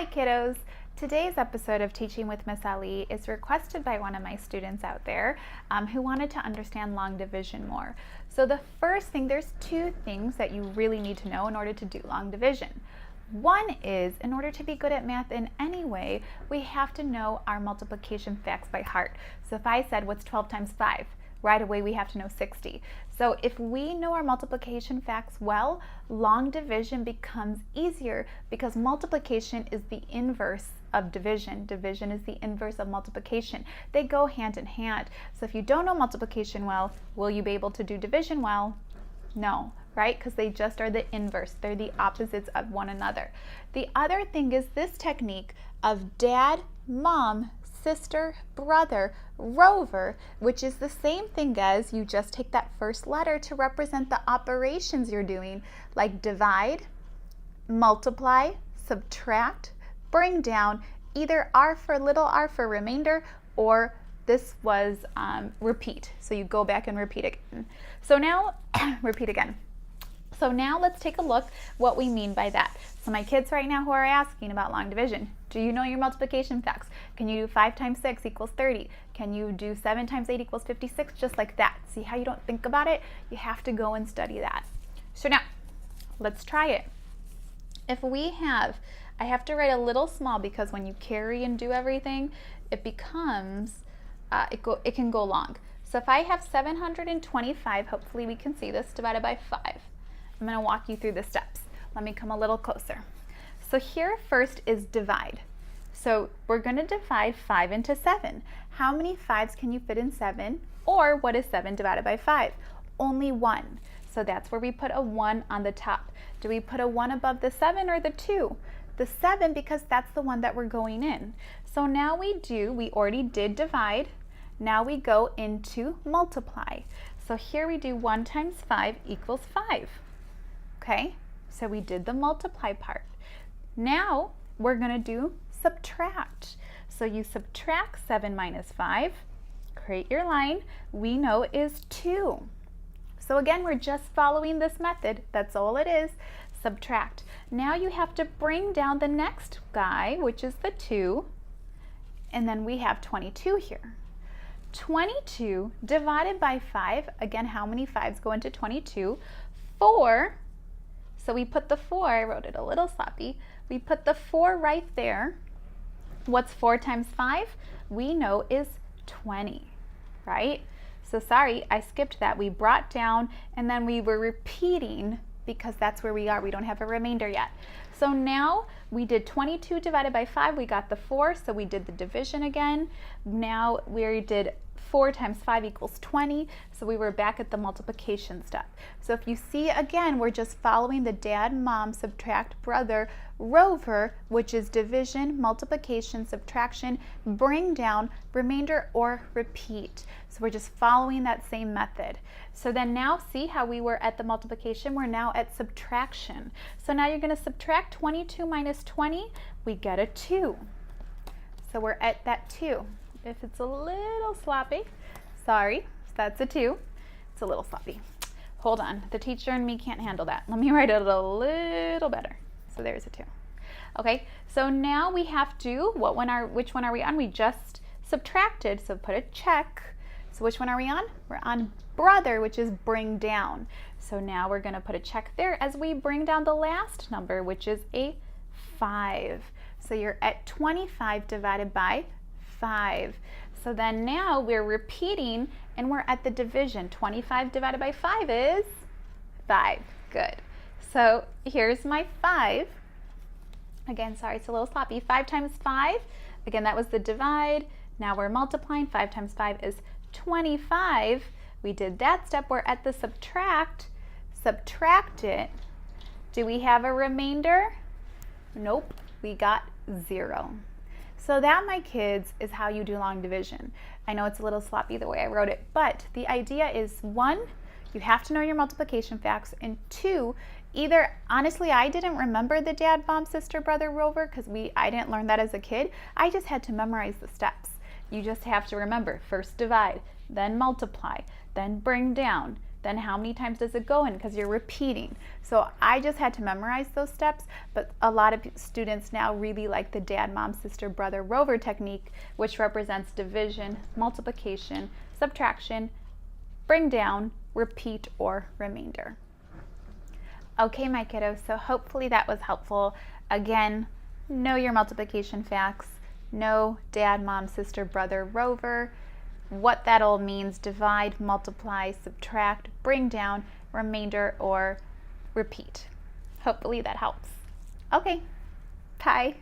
Hi kiddos! Today's episode of Teaching with Miss Ali is requested by one of my students out there who wanted to understand long division more. So the first thing, there's two things that you really need to know in order to do long division. One is, in order to be good at math in any way, we have to know our multiplication facts by heart. So if I said, what's 12 times 5? Right away we have to know 60. So if we know our multiplication facts well, long division becomes easier because multiplication is the inverse of division. Division is the inverse of multiplication. They go hand in hand. So if you don't know multiplication well, will you be able to do division well? No, right? Because they just are the inverse. They're the opposites of one another. The other thing is this technique of dad, mom, sister, brother, rover, which is the same thing as you just take that first letter to represent the operations you're doing, like divide, multiply, subtract, bring down, either R for little r for remainder, or this was repeat. So you go back and repeat again. So now, repeat again. So now let's take a look what we mean by that. So my kids right now who are asking about long division, do you know your multiplication facts? Can you do 5 times 6 equals 30? Can you do 7 times 8 equals 56? Just like that. See how you don't think about it? You have to go and study that. So now, let's try it. If we have, I have to write a little small because when you carry and do everything, it becomes, it can go long. So if I have 725, hopefully we can see this, divided by 5. I'm going to walk you through the steps. Let me come a little closer. So here first is divide. So we're going to divide 5 into 7. How many 5s can you fit in 7? Or what is 7 divided by 5? Only 1. So that's where we put a 1 on the top. Do we put a 1 above the 7 or the 2? The 7, because that's the one that we're going in. So now we already did divide. Now we go into multiply. So here we do 1 times 5 equals 5. Okay, so we did the multiply part. Now we're going to do subtract. So you subtract 7 minus 5, create your line, we know is 2. So again, we're just following this method. That's all it is, subtract. Now you have to bring down the next guy, which is the 2, and then we have 22 here. 22 divided by 5, again, how many 5s go into 22? 4. So we put the 4, I wrote it a little sloppy, we put the 4 right there. What's 4 times 5? We know is 20, right? So sorry, I skipped that. We brought down and then we were repeating because that's where we are. We don't have a remainder yet. So now we did 22 divided by 5, we got the 4, so we did the division again. Now we did 4 times 5 equals 20, so we were back at the multiplication step. So if you see, again, we're just following the dad, mom, subtract, brother, rover, which is division, multiplication, subtraction, bring down, remainder, or repeat. So we're just following that same method. So then now see how we were at the multiplication, we're now at subtraction. So now you're going to subtract 22 minus 20, we get a 2. So we're at that 2. If it's a little sloppy, sorry, that's a 2. It's a little sloppy. Hold on, the teacher and me can't handle that. Let me write it a little better. So there's a 2. Okay, so now we have to, which one are we on? We just subtracted, so put a check. So which one are we on? We're on brother, which is bring down. So now we're gonna put a check there as we bring down the last number, which is a 5. So you're at 25 divided by 5. So then now we're repeating and we're at the division. 25 divided by 5 is 5. Good. So here's my 5. Again, sorry, it's a little sloppy. 5 times 5. Again, that was the divide. Now we're multiplying. 5 times 5 is 25. We did that step. We're at the subtract. Subtract it. Do we have a remainder? Nope. We got 0. So that, my kids, is how you do long division. I know it's a little sloppy the way I wrote it, but the idea is 1, you have to know your multiplication facts, and 2, either, honestly, I didn't remember the dad, mom, sister, brother, rover, because I didn't learn that as a kid. I just had to memorize the steps. You just have to remember, first divide, then multiply, then bring down, then how many times does it go in, because you're repeating. So I just had to memorize those steps, but a lot of students now really like the dad, mom, sister, brother, rover technique, which represents division, multiplication, subtraction, bring down, repeat, or remainder. Okay, my kiddos, so hopefully that was helpful. Again, know your multiplication facts, know dad, mom, sister, brother, rover, what that all means: divide, multiply, subtract, bring down, remainder, or repeat. Hopefully that helps. Okay, bye.